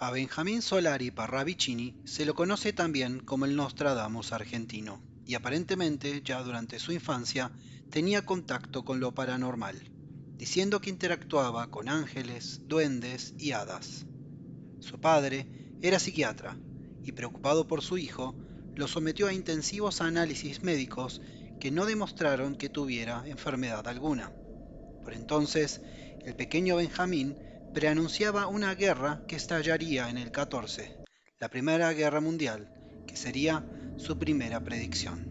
A Benjamín Solari Parravicini se lo conoce también como el Nostradamus argentino, y aparentemente ya durante su infancia tenía contacto con lo paranormal, diciendo que interactuaba con ángeles, duendes y hadas. Su padre era psiquiatra y preocupado por su hijo, lo sometió a intensivos análisis médicos que no demostraron que tuviera enfermedad alguna. Por entonces, el pequeño Benjamín preanunciaba una guerra que estallaría en el 14, la Primera Guerra Mundial, que sería su primera predicción.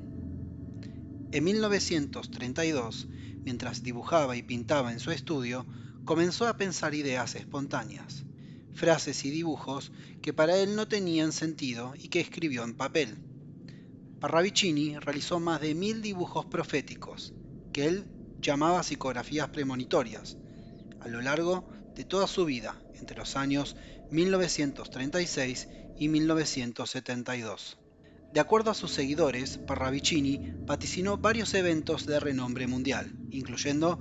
En 1932, mientras dibujaba y pintaba en su estudio, comenzó a pensar ideas espontáneas, frases y dibujos que para él no tenían sentido y que escribió en papel. Parravicini realizó más de 1000 dibujos proféticos, que él llamaba psicografías premonitorias, a lo largo de toda su vida, entre los años 1936 y 1972. De acuerdo a sus seguidores, Parravicini vaticinó varios eventos de renombre mundial, incluyendo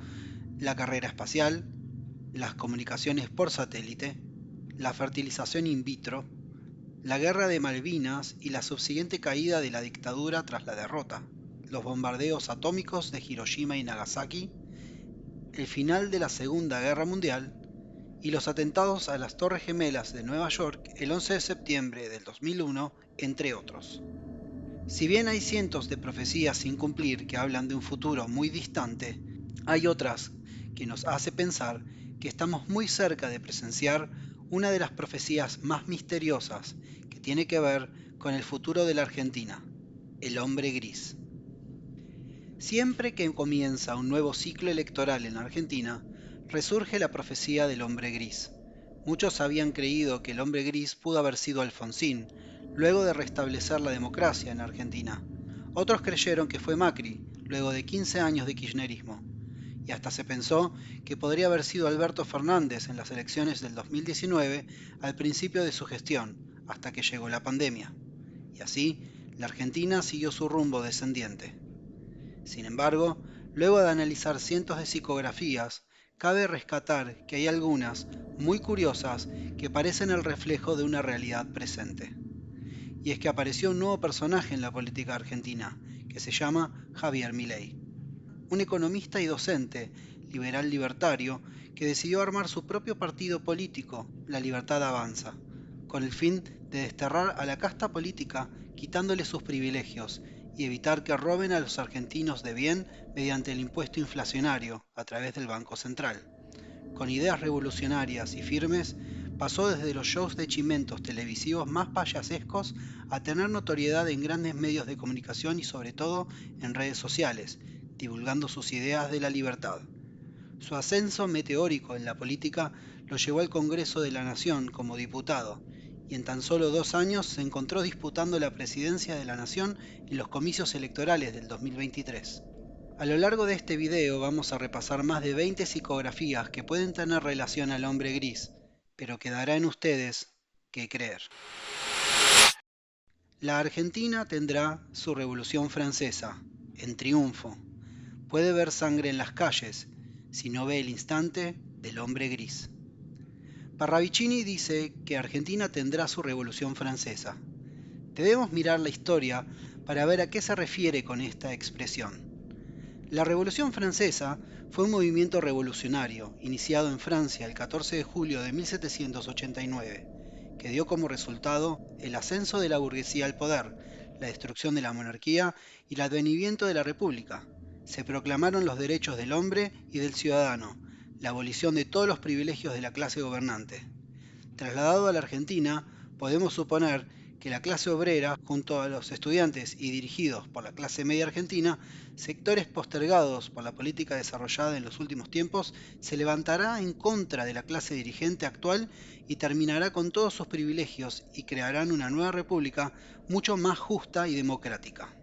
la carrera espacial, las comunicaciones por satélite, la fertilización in vitro, la guerra de Malvinas y la subsiguiente caída de la dictadura tras la derrota, los bombardeos atómicos de Hiroshima y Nagasaki, el final de la Segunda Guerra Mundial y los atentados a las Torres Gemelas de Nueva York el 11 de septiembre del 2001, entre otros. Si bien hay cientos de profecías sin cumplir que hablan de un futuro muy distante, hay otras que nos hace pensar que estamos muy cerca de presenciar una de las profecías más misteriosas que tiene que ver con el futuro de la Argentina, el hombre gris. Siempre que comienza un nuevo ciclo electoral en la Argentina, resurge la profecía del hombre gris. Muchos habían creído que el hombre gris pudo haber sido Alfonsín, luego de restablecer la democracia en Argentina. Otros creyeron que fue Macri, luego de 15 años de kirchnerismo. Y hasta se pensó que podría haber sido Alberto Fernández en las elecciones del 2019 al principio de su gestión, hasta que llegó la pandemia. Y así, la Argentina siguió su rumbo descendiente. Sin embargo, luego de analizar cientos de psicografías, cabe rescatar que hay algunas muy curiosas que parecen el reflejo de una realidad presente. Y es que apareció un nuevo personaje en la política argentina, que se llama Javier Milei, un economista y docente, liberal libertario, que decidió armar su propio partido político, La Libertad Avanza, con el fin de desterrar a la casta política quitándole sus privilegios y evitar que roben a los argentinos de bien mediante el impuesto inflacionario a través del Banco Central. Con ideas revolucionarias y firmes, pasó desde los shows de chimentos televisivos más payasescos a tener notoriedad en grandes medios de comunicación y sobre todo en redes sociales, divulgando sus ideas de la libertad. Su ascenso meteórico en la política lo llevó al Congreso de la Nación como diputado, y en tan solo 2 años se encontró disputando la presidencia de la Nación en los comicios electorales del 2023. A lo largo de este video vamos a repasar más de 20 psicografías que pueden tener relación al hombre gris, pero quedará en ustedes qué creer. La Argentina tendrá su Revolución Francesa, en triunfo. Puede ver sangre en las calles, si no ve el instante del hombre gris. Parravicini dice que Argentina tendrá su Revolución Francesa. Debemos mirar la historia para ver a qué se refiere con esta expresión. La Revolución Francesa fue un movimiento revolucionario iniciado en Francia el 14 de julio de 1789, que dio como resultado el ascenso de la burguesía al poder, la destrucción de la monarquía y el advenimiento de la república. Se proclamaron los derechos del hombre y del ciudadano, la abolición de todos los privilegios de la clase gobernante. Trasladado a la Argentina, podemos suponer que la clase obrera, junto a los estudiantes y dirigidos por la clase media argentina, sectores postergados por la política desarrollada en los últimos tiempos, se levantará en contra de la clase dirigente actual y terminará con todos sus privilegios y crearán una nueva república mucho más justa y democrática.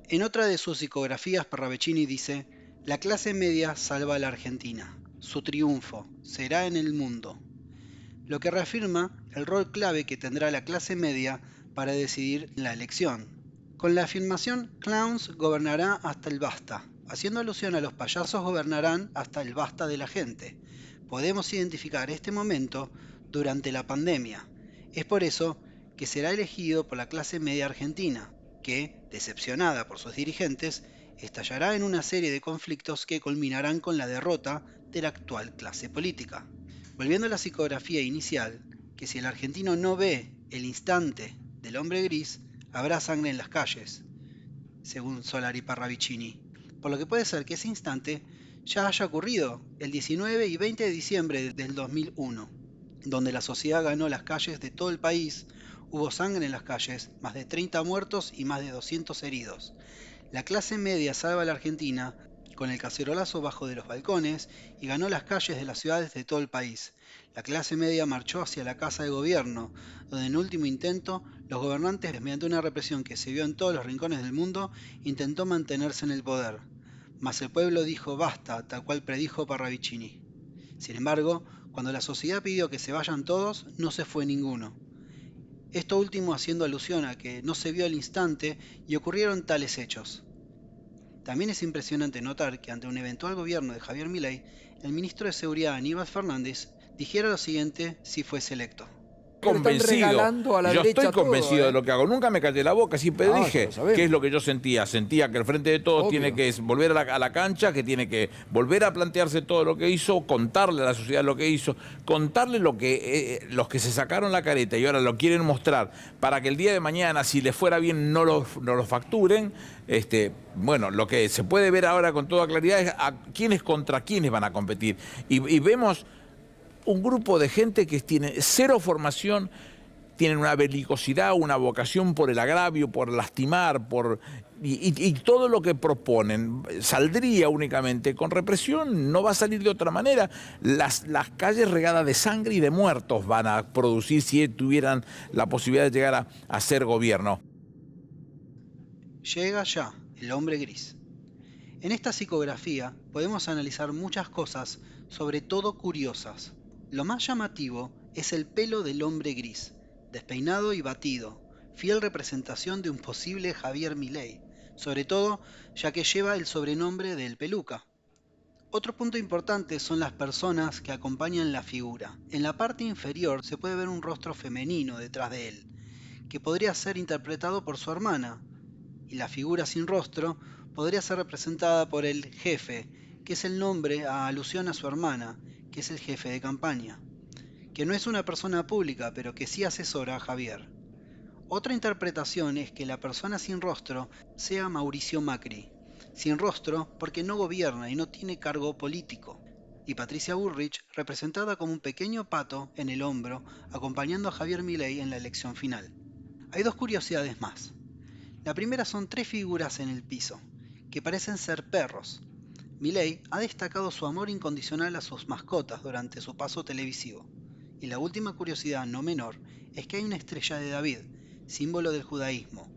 En otra de sus psicografías, Parravicini dice: la clase media salva a la Argentina. Su triunfo será en el mundo, lo que reafirma el rol clave que tendrá la clase media para decidir la elección. Con la afirmación "clowns gobernará hasta el basta", haciendo alusión a los payasos gobernarán hasta el basta de la gente, podemos identificar este momento durante la pandemia, Es por eso que será elegido por la clase media argentina, que, decepcionada por sus dirigentes, estallará en una serie de conflictos que culminarán con la derrota de la actual clase política. Volviendo a la psicografía inicial, que si el argentino no ve el instante del hombre gris, habrá sangre en las calles, según Solari Parravicini, por lo que puede ser que ese instante ya haya ocurrido el 19 y 20 de diciembre del 2001, donde la sociedad ganó las calles de todo el país, hubo sangre en las calles, más de 30 muertos y más de 200 heridos. La clase media salva a la Argentina con el cacerolazo bajo de los balcones y ganó las calles de las ciudades de todo el país. La clase media marchó hacia la Casa de Gobierno, donde en último intento los gobernantes, mediante una represión que se vio en todos los rincones del mundo, intentó mantenerse en el poder. Mas el pueblo dijo basta, tal cual predijo Parravicini. Sin embargo, cuando la sociedad pidió que se vayan todos, no se fue ninguno. Esto último haciendo alusión a que no se vio al instante y ocurrieron tales hechos. También es impresionante notar que ante un eventual gobierno de Javier Milei, el ministro de Seguridad Aníbal Fernández dijera lo siguiente si fuese electo. Convencido, yo estoy convencido de lo que hago, nunca me callé la boca, siempre dije qué es lo que yo sentía que el Frente de Todos tiene que volver a la cancha, que tiene que volver a plantearse todo lo que hizo, contarle a la sociedad lo que hizo, contarle lo que los que se sacaron la careta y ahora lo quieren mostrar para que el día de mañana, si les fuera bien, no lo facturen. Bueno, lo que se puede ver ahora con toda claridad es a quiénes contra quiénes van a competir y vemos un grupo de gente que tiene cero formación, tienen una belicosidad, una vocación por el agravio, por lastimar, y todo lo que proponen saldría únicamente con represión, no va a salir de otra manera. Las calles regadas de sangre y de muertos van a producir si tuvieran la posibilidad de llegar a ser gobierno. Llega ya el hombre gris. En esta psicografía podemos analizar muchas cosas, sobre todo curiosas. Lo más llamativo es el pelo del hombre gris, despeinado y batido, fiel representación de un posible Javier Milei, sobre todo ya que lleva el sobrenombre de El Peluca. Otro punto importante son las personas que acompañan la figura. En la parte inferior se puede ver un rostro femenino detrás de él, que podría ser interpretado por su hermana, y la figura sin rostro podría ser representada por el jefe, que es el nombre a alusión a su hermana, que es el jefe de campaña, que no es una persona pública, pero que sí asesora a Javier. Otra interpretación es que la persona sin rostro sea Mauricio Macri, sin rostro porque no gobierna y no tiene cargo político, y Patricia Bullrich representada como un pequeño pato en el hombro, acompañando a Javier Milei en la elección final. Hay dos curiosidades más. La primera son tres figuras en el piso, que parecen ser perros. Milei ha destacado su amor incondicional a sus mascotas durante su paso televisivo. Y la última curiosidad no menor es que hay una estrella de David, símbolo del judaísmo.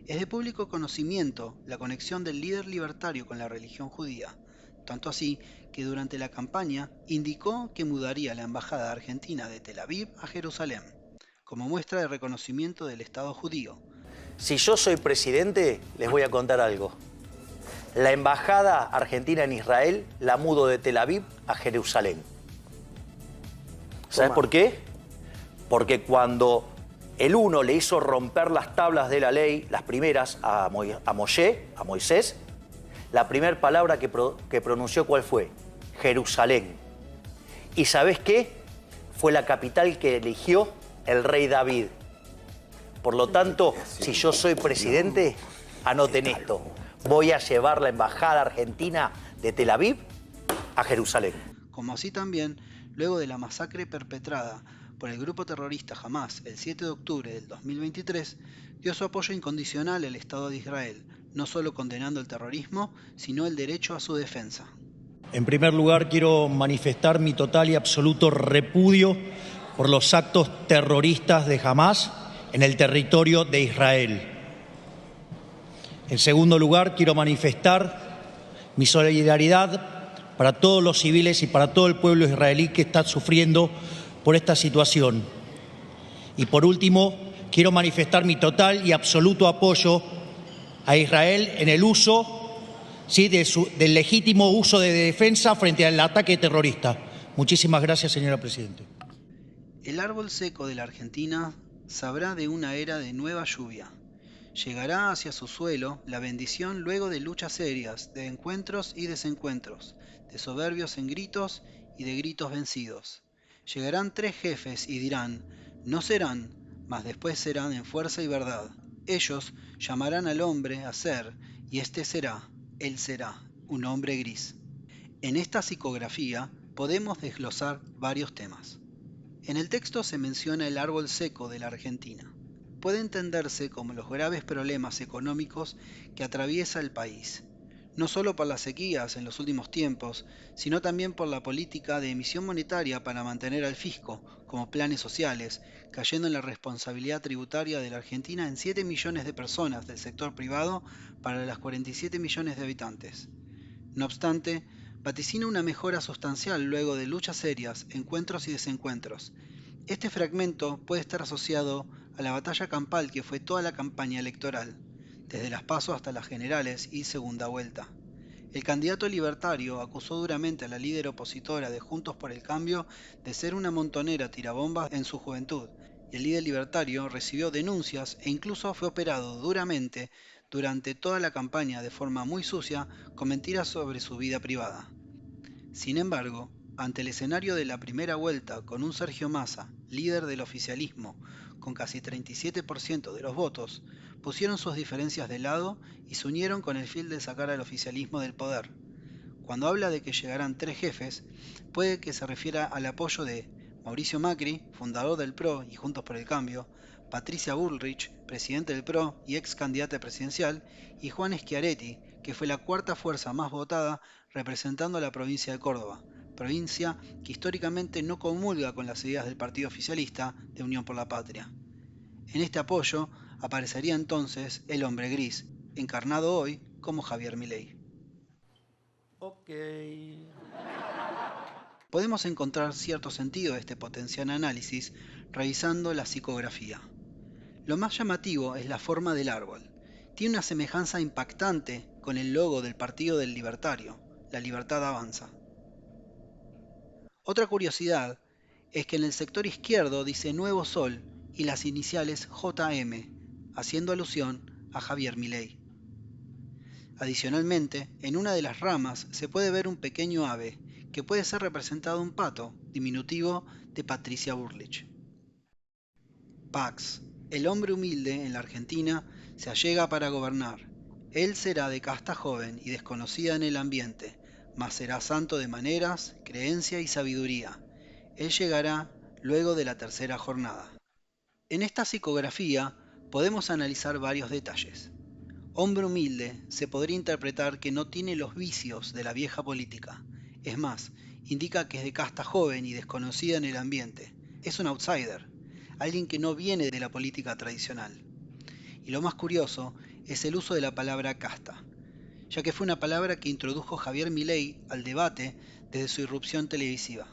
Es de público conocimiento la conexión del líder libertario con la religión judía, tanto así que durante la campaña indicó que mudaría la embajada argentina de Tel Aviv a Jerusalén, como muestra de reconocimiento del Estado judío. Si yo soy presidente, les voy a contar algo. La embajada argentina en Israel la mudo de Tel Aviv a Jerusalén. ¿Sabes por qué? Porque cuando el uno le hizo romper las tablas de la ley, las primeras, a Moisés, la primera palabra que pronunció, ¿cuál fue? Jerusalén. ¿Y sabes qué? Fue la capital que eligió el rey David. Por lo tanto, si yo soy presidente, anoten esto. Voy a llevar la embajada argentina de Tel Aviv a Jerusalén. Como así también, luego de la masacre perpetrada por el grupo terrorista Hamás el 7 de octubre del 2023, dio su apoyo incondicional al Estado de Israel, no solo condenando el terrorismo, sino el derecho a su defensa. En primer lugar, quiero manifestar mi total y absoluto repudio por los actos terroristas de Hamás en el territorio de Israel. En segundo lugar, quiero manifestar mi solidaridad para todos los civiles y para todo el pueblo israelí que está sufriendo por esta situación. Y por último, quiero manifestar mi total y absoluto apoyo a Israel en el uso, del legítimo uso de defensa frente al ataque terrorista. Muchísimas gracias, señora Presidenta. El árbol seco de la Argentina sabrá de una era de nueva lluvia. Llegará hacia su suelo la bendición luego de luchas serias, de encuentros y desencuentros, de soberbios en gritos y de gritos vencidos. Llegarán 3 jefes y dirán, no serán, mas después serán en fuerza y verdad. Ellos llamarán al hombre a ser, y éste será, él será, un hombre gris. En esta psicografía podemos desglosar varios temas. En el texto se menciona el árbol seco de la Argentina. Puede entenderse como los graves problemas económicos que atraviesa el país, no solo por las sequías en los últimos tiempos, sino también por la política de emisión monetaria para mantener al fisco, como planes sociales, cayendo en la responsabilidad tributaria de la Argentina en 7 millones de personas del sector privado para las 47 millones de habitantes. No obstante, vaticina una mejora sustancial luego de luchas serias, encuentros y desencuentros. Este fragmento puede estar asociado a la batalla campal que fue toda la campaña electoral, desde las PASO hasta las generales y segunda vuelta. El candidato libertario acusó duramente a la líder opositora de Juntos por el Cambio de ser una montonera tirabombas en su juventud, y el líder libertario recibió denuncias e incluso fue operado duramente durante toda la campaña de forma muy sucia con mentiras sobre su vida privada. Sin embargo, ante el escenario de la primera vuelta con un Sergio Massa, líder del oficialismo, con casi 37% de los votos, pusieron sus diferencias de lado y se unieron con el fin de sacar al oficialismo del poder. Cuando habla de que llegarán 3 jefes, puede que se refiera al apoyo de Mauricio Macri, fundador del PRO y Juntos por el Cambio, Patricia Bullrich, presidente del PRO y ex candidata presidencial, y Juan Schiaretti, que fue la cuarta fuerza más votada representando a la provincia de Córdoba, provincia que históricamente no comulga con las ideas del partido oficialista de Unión por la Patria. En este apoyo aparecería entonces el hombre gris, encarnado hoy como Javier Milei. Podemos encontrar cierto sentido a este potencial análisis revisando la psicografía. Lo más llamativo es la forma del árbol. Tiene una semejanza impactante con el logo del Partido del Libertario, La Libertad Avanza. Otra curiosidad es que en el sector izquierdo dice Nuevo Sol y las iniciales JM, haciendo alusión a Javier Milei. Adicionalmente, en una de las ramas se puede ver un pequeño ave, que puede ser representado un pato, diminutivo de Patricia Bullrich. Pax, el hombre humilde en la Argentina, se allega para gobernar. Él será de casta joven y desconocida en el ambiente, mas será santo de maneras, creencia y sabiduría. Él llegará luego de la tercera jornada. En esta psicografía podemos analizar varios detalles. Hombre humilde se podría interpretar que no tiene los vicios de la vieja política. Es más, indica que es de casta joven y desconocida en el ambiente. Es un outsider, alguien que no viene de la política tradicional. Y lo más curioso es el uso de la palabra casta, ya que fue una palabra que introdujo Javier Milei al debate desde su irrupción televisiva.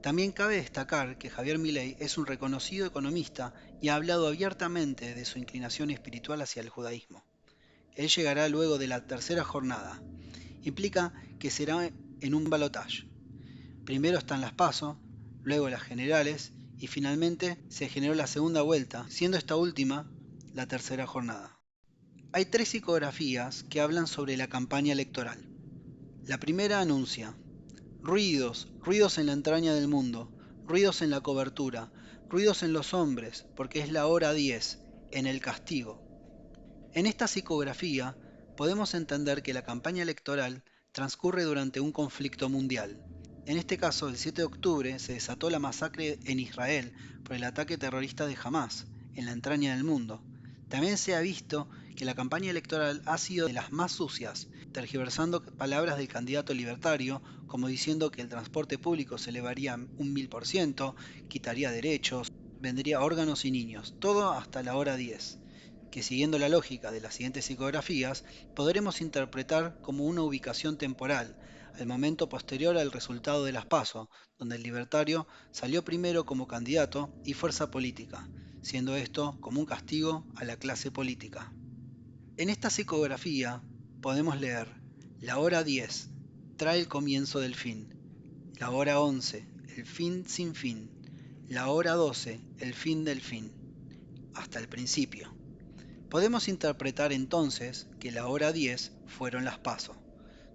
También cabe destacar que Javier Milei es un reconocido economista y ha hablado abiertamente de su inclinación espiritual hacia el judaísmo. Él llegará luego de la tercera jornada. Implica que será en un balotaje. Primero están las PASO, luego las generales y finalmente se generó la segunda vuelta, siendo esta última la tercera jornada. Hay 3 psicografías que hablan sobre la campaña electoral. La primera anuncia ruidos en la entraña del mundo, ruidos en la cobertura, ruidos en los hombres, porque es la hora 10, en el castigo. En esta psicografía podemos entender que la campaña electoral transcurre durante un conflicto mundial. En este caso, el 7 de octubre se desató la masacre en Israel por el ataque terrorista de Hamás, en la entraña del mundo. También se ha visto que la campaña electoral ha sido de las más sucias, tergiversando palabras del candidato libertario, como diciendo que el transporte público se elevaría un 1000%, quitaría derechos, vendría órganos y niños, todo hasta la hora 10, que siguiendo la lógica de las siguientes psicografías, podremos interpretar como una ubicación temporal, al momento posterior al resultado de las PASO, donde el libertario salió primero como candidato y fuerza política, siendo esto como un castigo a la clase política. En esta psicografía podemos leer: la hora 10 trae el comienzo del fin, la hora 11 el fin sin fin, La hora 12, el fin del fin, hasta el principio. Podemos interpretar entonces que la hora 10 fueron las PASO.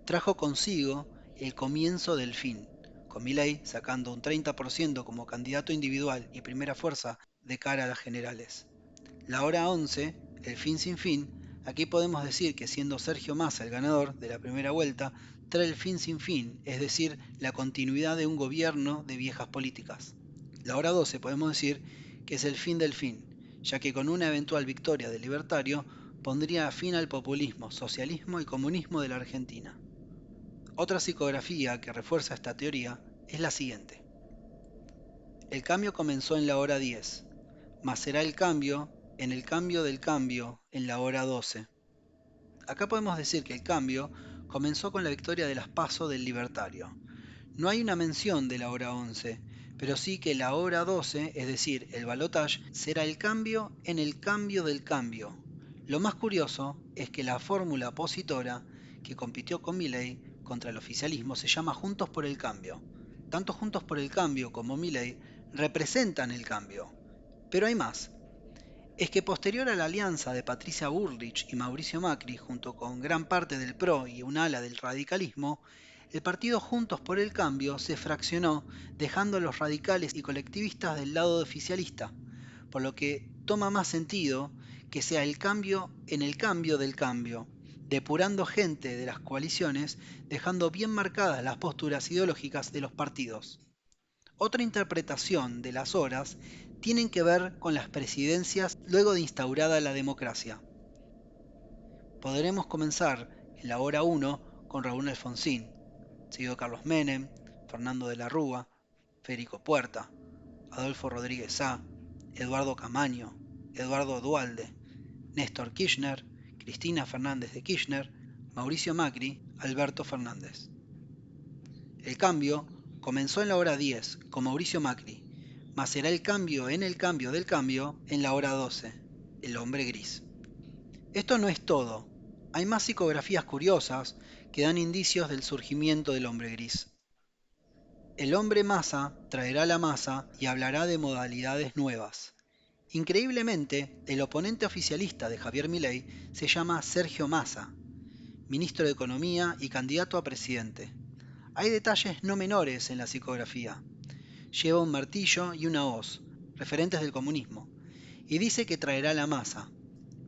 Trajo consigo el comienzo del fin, con Milei sacando un 30% como candidato individual y primera fuerza de cara a las generales. La hora 11, el fin sin fin, aquí podemos decir que siendo Sergio Massa el ganador de la primera vuelta, trae el fin sin fin, es decir, la continuidad de un gobierno de viejas políticas. La hora 12 podemos decir que es el fin del fin, ya que con una eventual victoria del libertario pondría fin al populismo, socialismo y comunismo de la Argentina. Otra psicografía que refuerza esta teoría es la siguiente. El cambio comenzó en la hora 10, mas será el cambio en el cambio del cambio en la hora 12. Acá podemos decir que el cambio comenzó con la victoria de las PASO del libertario. No hay una mención de la hora 11, pero sí que la hora 12, es decir, el balotage, será el cambio en el cambio del cambio. Lo más curioso es que la fórmula opositora que compitió con Milei contra el oficialismo se llama Juntos por el Cambio. Tanto Juntos por el Cambio como Milei representan el cambio. Pero hay más. Es que posterior a la alianza de Patricia Bullrich y Mauricio Macri, junto con gran parte del PRO y un ala del radicalismo, el partido Juntos por el Cambio se fraccionó, dejando a los radicales y colectivistas del lado oficialista, por lo que toma más sentido que sea el cambio en el cambio del cambio, depurando gente de las coaliciones, dejando bien marcadas las posturas ideológicas de los partidos. Otra interpretación de las horas tienen que ver con las presidencias luego de instaurada la democracia. Podremos comenzar en la hora 1 con Raúl Alfonsín, seguido Carlos Menem, Fernando de la Rúa, Federico Puerta, Adolfo Rodríguez Sá, Eduardo Camaño, Eduardo Duhalde, Néstor Kirchner, Cristina Fernández de Kirchner, Mauricio Macri, Alberto Fernández. El cambio comenzó en la hora 10 con Mauricio Macri, mas será el cambio en el cambio del cambio en la hora 12, el hombre gris. Esto no es todo, hay más psicografías curiosas que dan indicios del surgimiento del hombre gris. El hombre masa traerá la masa y hablará de modalidades nuevas. Increíblemente, el oponente oficialista de Javier Milei se llama Sergio Massa, ministro de Economía y candidato a presidente. Hay detalles no menores en la psicografía. Lleva un martillo y una hoz, referentes del comunismo, y dice que traerá la masa.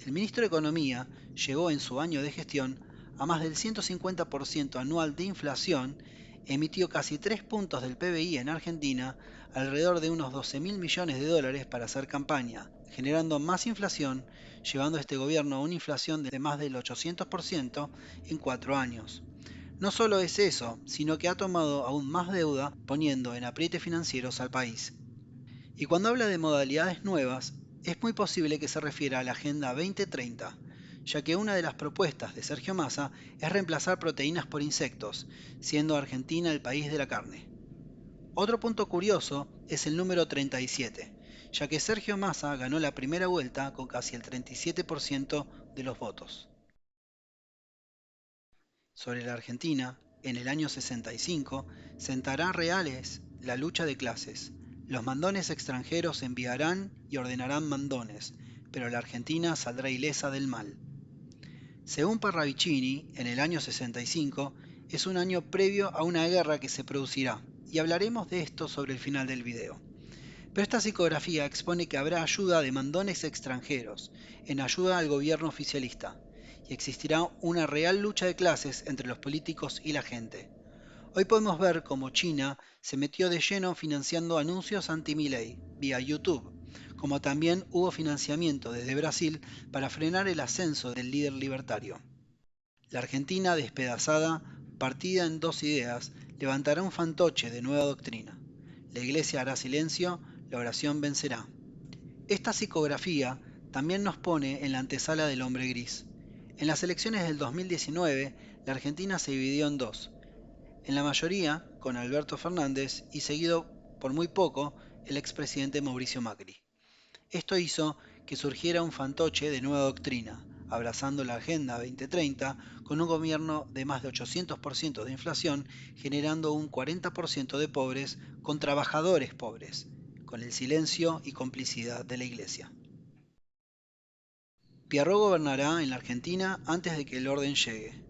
El ministro de Economía llegó en su año de gestión a más del 150% anual de inflación, emitió casi 3 puntos del PBI en Argentina, alrededor de unos 12.000 millones de dólares para hacer campaña, generando más inflación, llevando a este gobierno a una inflación de más del 800% en 4 años. No solo es eso, sino que ha tomado aún más deuda, poniendo en aprietes financieros al país. Y cuando habla de modalidades nuevas, es muy posible que se refiera a la Agenda 2030, ya que una de las propuestas de Sergio Massa es reemplazar proteínas por insectos, siendo Argentina el país de la carne. Otro punto curioso es el número 37, ya que Sergio Massa ganó la primera vuelta con casi el 37% de los votos. Sobre la Argentina, en el año 65, sentará reales la lucha de clases. Los mandones extranjeros enviarán y ordenarán mandones, pero la Argentina saldrá ilesa del mal. Según Parravicini, en el año 65, es un año previo a una guerra que se producirá, y hablaremos de esto sobre el final del video. Pero esta psicografía expone que habrá ayuda de mandones extranjeros, en ayuda al gobierno oficialista, y existirá una real lucha de clases entre los políticos y la gente. Hoy podemos ver cómo China se metió de lleno financiando anuncios anti-Milei vía YouTube, como también hubo financiamiento desde Brasil para frenar el ascenso del líder libertario. La Argentina despedazada, partida en dos ideas, levantará un fantoche de nueva doctrina. La Iglesia hará silencio, la oración vencerá. Esta psicografía también nos pone en la antesala del hombre gris. En las elecciones del 2019, la Argentina se dividió en dos. En la mayoría, con Alberto Fernández y seguido por muy poco, el expresidente Mauricio Macri. Esto hizo que surgiera un fantoche de nueva doctrina, abrazando la Agenda 2030 con un gobierno de más de 800% de inflación, generando un 40% de pobres con trabajadores pobres, con el silencio y complicidad de la Iglesia. Pierrot gobernará en la Argentina antes de que el orden llegue.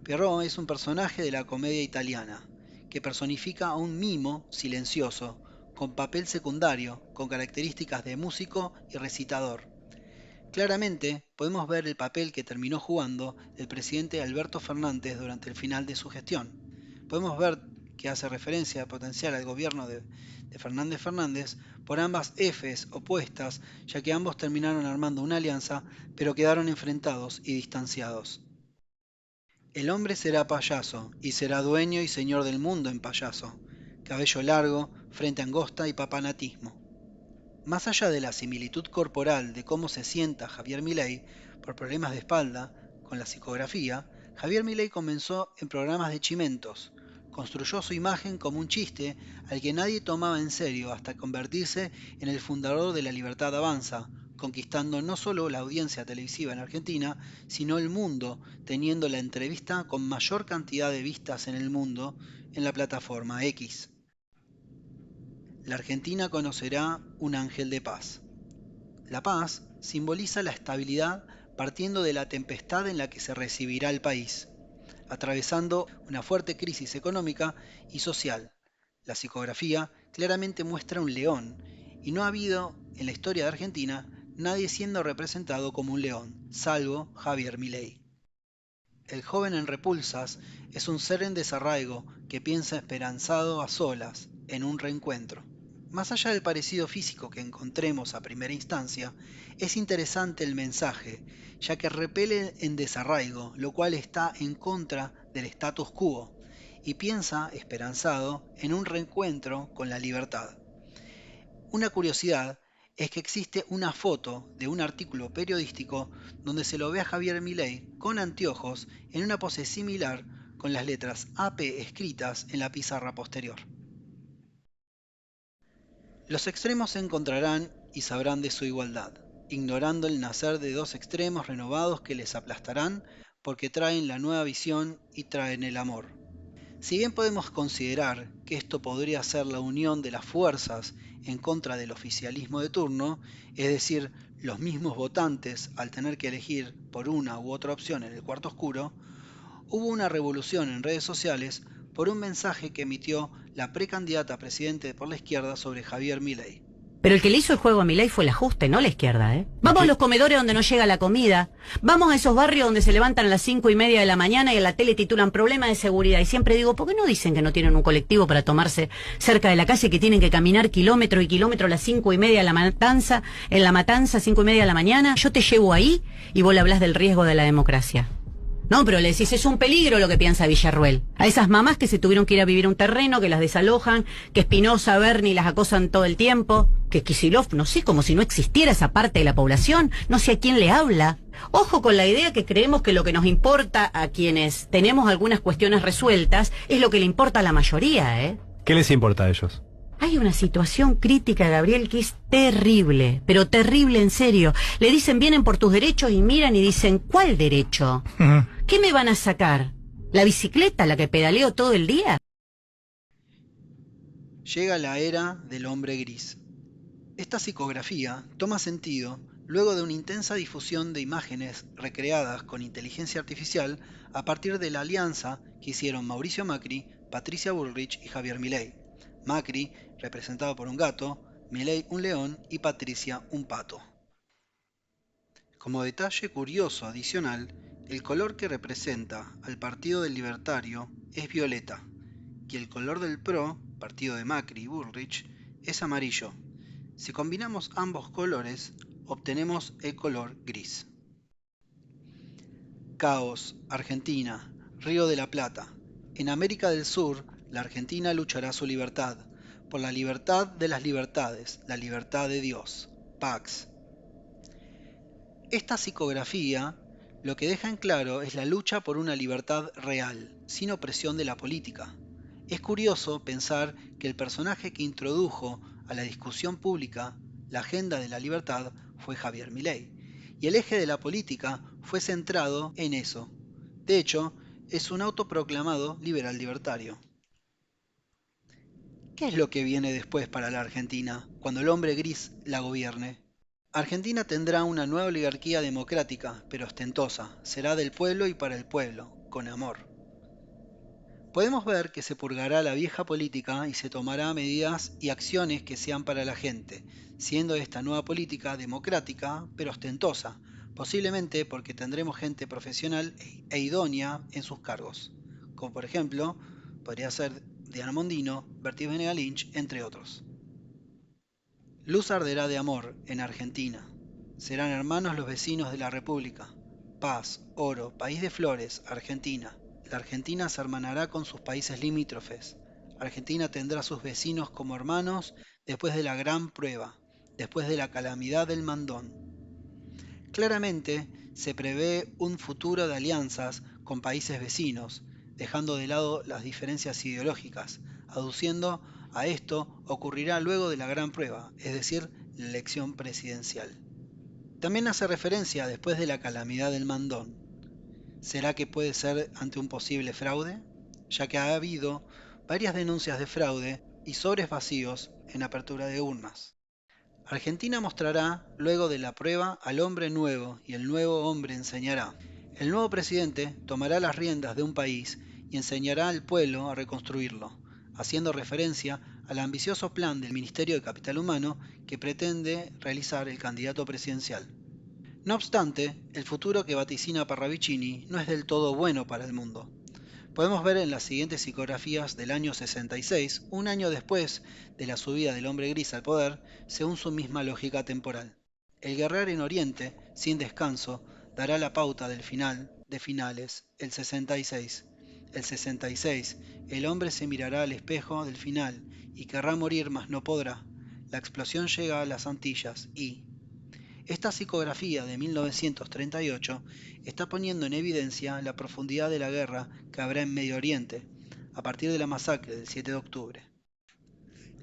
Pierrot es un personaje de la comedia italiana, que personifica a un mimo silencioso, con papel secundario, con características de músico y recitador. Claramente podemos ver el papel que terminó jugando el presidente Alberto Fernández durante el final de su gestión. Podemos ver que hace referencia potencial al gobierno de Fernández por ambas Fs opuestas, ya que ambos terminaron armando una alianza, pero quedaron enfrentados y distanciados. El hombre será payaso, y será dueño y señor del mundo en payaso, cabello largo, frente angosta y papanatismo. Más allá de la similitud corporal de cómo se sienta Javier Milei por problemas de espalda con la psicografía, Javier Milei comenzó en programas de chimentos, construyó su imagen como un chiste al que nadie tomaba en serio hasta convertirse en el fundador de La Libertad Avanza, conquistando no solo la audiencia televisiva en Argentina, sino el mundo, teniendo la entrevista con mayor cantidad de vistas en el mundo en la plataforma X. La Argentina conocerá un ángel de paz. La paz simboliza la estabilidad partiendo de la tempestad en la que se recibirá el país, atravesando una fuerte crisis económica y social. La psicografía claramente muestra un león, y no ha habido en la historia de Argentina nadie siendo representado como un león, salvo Javier Milei. El joven en repulsas es un ser en desarraigo que piensa esperanzado a solas, en un reencuentro. Más allá del parecido físico que encontremos a primera instancia, es interesante el mensaje, ya que repele en desarraigo, lo cual está en contra del status quo, y piensa, esperanzado, en un reencuentro con la libertad. Una curiosidad es que existe una foto de un artículo periodístico donde se lo ve a Javier Milei con anteojos en una pose similar con las letras AP escritas en la pizarra posterior. Los extremos se encontrarán y sabrán de su igualdad, ignorando el nacer de dos extremos renovados que les aplastarán porque traen la nueva visión y traen el amor. Si bien podemos considerar que esto podría ser la unión de las fuerzas en contra del oficialismo de turno, es decir, los mismos votantes al tener que elegir por una u otra opción en el cuarto oscuro, hubo una revolución en redes sociales por un mensaje que emitió la precandidata a presidente por la izquierda sobre Javier Milei. Pero el que le hizo el juego a Milei fue el ajuste, no la izquierda, ¿eh? Vamos a los comedores donde no llega la comida. Vamos a esos barrios donde se levantan a las 5:30 de la mañana y en la tele titulan problema de seguridad. Y siempre digo, ¿por qué no dicen que no tienen un colectivo para tomarse cerca de la calle, que tienen que caminar kilómetro y kilómetro a las 5:30 de la matanza, en la matanza, 5:30 de la mañana? Yo te llevo ahí y vos le hablás del riesgo de la democracia. No, pero le decís, es un peligro lo que piensa Villarruel. A esas mamás que se tuvieron que ir a vivir a un terreno, que las desalojan, que Espinosa, Berni las acosan todo el tiempo, que Kicillof, no sé, como si no existiera esa parte de la población, no sé a quién le habla. Ojo con la idea que creemos que lo que nos importa a quienes tenemos algunas cuestiones resueltas es lo que le importa a la mayoría, ¿eh? ¿Qué les importa a ellos? Hay una situación crítica, Gabriel, que es terrible, pero terrible en serio. Le dicen, vienen por tus derechos y miran y dicen, ¿cuál derecho? ¿Qué me van a sacar? ¿La bicicleta, la que pedaleo todo el día? Llega la era del hombre gris. Esta psicografía toma sentido luego de una intensa difusión de imágenes recreadas con inteligencia artificial a partir de la alianza que hicieron Mauricio Macri, Patricia Bullrich y Javier Milei. Macri, representado por un gato, Milei un león y Patricia un pato. Como detalle curioso adicional, el color que representa al Partido del Libertario es violeta, y el color del PRO, partido de Macri y Bullrich, es amarillo. Si combinamos ambos colores, obtenemos el color gris. Caos, Argentina, Río de la Plata. En América del Sur, la Argentina luchará su libertad, por la libertad de las libertades, la libertad de Dios, Pax. Esta psicografía lo que deja en claro es la lucha por una libertad real, sin opresión de la política. Es curioso pensar que el personaje que introdujo a la discusión pública la agenda de la libertad fue Javier Milei, y el eje de la política fue centrado en eso. De hecho, es un autoproclamado liberal libertario. ¿Qué es lo que viene después para la Argentina, cuando el hombre gris la gobierne? Argentina tendrá una nueva oligarquía democrática, pero ostentosa. Será del pueblo y para el pueblo, con amor. Podemos ver que se purgará la vieja política y se tomará medidas y acciones que sean para la gente, siendo esta nueva política democrática, pero ostentosa, posiblemente porque tendremos gente profesional e idónea en sus cargos, como por ejemplo podría ser Diana Mondino, Bertie Venega Lynch, entre otros. Luz arderá de amor en Argentina. Serán hermanos los vecinos de la República. Paz, oro, país de flores, Argentina. La Argentina se hermanará con sus países limítrofes. Argentina tendrá sus vecinos como hermanos después de la gran prueba, después de la calamidad del Mandón. Claramente se prevé un futuro de alianzas con países vecinos, dejando de lado las diferencias ideológicas, aduciendo a esto ocurrirá luego de la gran prueba, es decir, la elección presidencial. También hace referencia a después de la calamidad del Mandón. ¿Será que puede ser ante un posible fraude? Ya que ha habido varias denuncias de fraude y sobres vacíos en apertura de urnas. Argentina mostrará, luego de la prueba, al hombre nuevo y el nuevo hombre enseñará. El nuevo presidente tomará las riendas de un país y enseñará al pueblo a reconstruirlo, haciendo referencia al ambicioso plan del Ministerio de Capital Humano que pretende realizar el candidato presidencial. No obstante, el futuro que vaticina Parravicini no es del todo bueno para el mundo. Podemos ver en las siguientes psicografías del año 66, un año después de la subida del hombre gris al poder, según su misma lógica temporal. El guerrear en Oriente, sin descanso, dará la pauta del final de finales, el 66. El 66, el hombre se mirará al espejo del final y querrá morir, mas no podrá. La explosión llega a las Antillas y... Esta psicografía de 1938 está poniendo en evidencia la profundidad de la guerra que habrá en Medio Oriente, a partir de la masacre del 7 de octubre.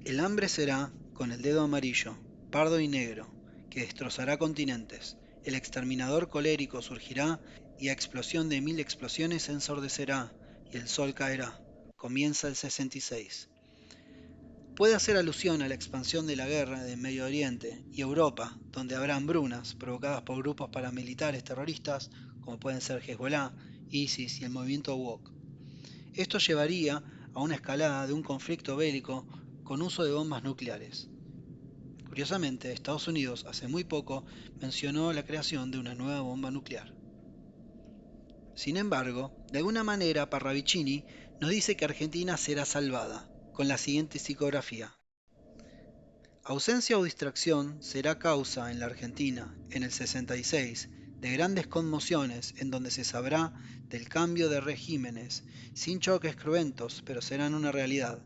El hambre será, con el dedo amarillo, pardo y negro, que destrozará continentes. El exterminador colérico surgirá y a explosión de 1000 explosiones se ensordecerá, y el sol caerá. Comienza el 66. Puede hacer alusión a la expansión de la guerra de Medio Oriente y Europa, donde habrá hambrunas provocadas por grupos paramilitares terroristas, como pueden ser Hezbollah, ISIS y el movimiento Wok. Esto llevaría a una escalada de un conflicto bélico con uso de bombas nucleares. Curiosamente, Estados Unidos hace muy poco mencionó la creación de una nueva bomba nuclear. Sin embargo, de alguna manera Parravicini nos dice que Argentina será salvada, con la siguiente psicografía. Ausencia o distracción será causa en la Argentina, en el 66, de grandes conmociones en donde se sabrá del cambio de regímenes, sin choques cruentos, pero serán una realidad.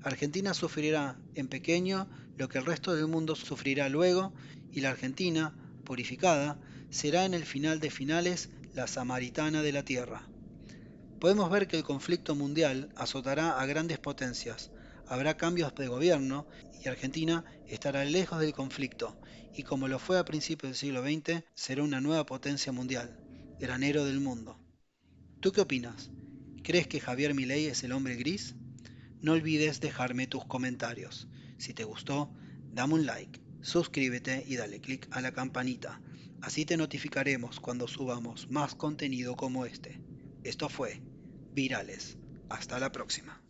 Argentina sufrirá en pequeño lo que el resto del mundo sufrirá luego, y la Argentina, purificada, será en el final de finales la samaritana de la tierra. Podemos ver que el conflicto mundial azotará a grandes potencias, habrá cambios de gobierno y Argentina estará lejos del conflicto y como lo fue a principios del siglo XX, será una nueva potencia mundial, granero del mundo. ¿Tú qué opinas? ¿Crees que Javier Milei es el hombre gris? No olvides dejarme tus comentarios. Si te gustó, dame un like, suscríbete y dale click a la campanita. Así te notificaremos cuando subamos más contenido como este. Esto fue Virales. Hasta la próxima.